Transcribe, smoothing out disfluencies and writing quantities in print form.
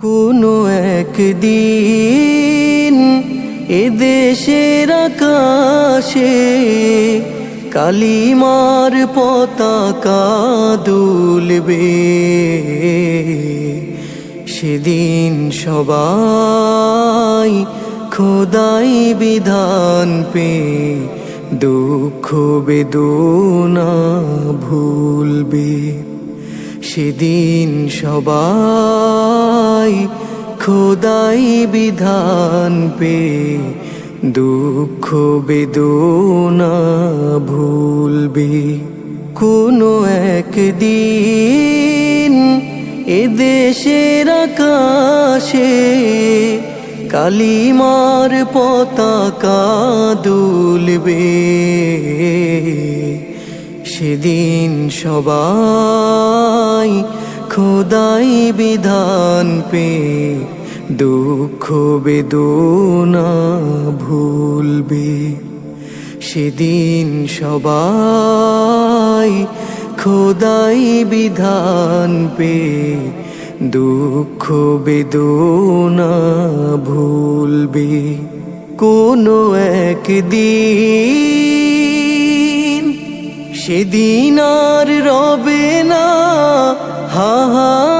কোনো একদিন এদেশের আকাশে কালিমার পতাকা দুলবে। সেদিন সবাই খোদাই বিধান পে দুঃখ বেদনা ভুলবে। সেদিন সবাই খোদাই বিধান পে দুঃখ বেদনা ভুলবে। কোনো একদিন এদেশের আকাশে কালিমার পতাকা দুলবে। সেদিন সবাই খোদাই বিধান পে দুঃখ বেদনা ভুলবে। সেদিন সবাই খোদাই বিধান পে দুঃখ বেদনা ভুলবে। কোনো একদিন সেদিন আর রবে না হাহাকার,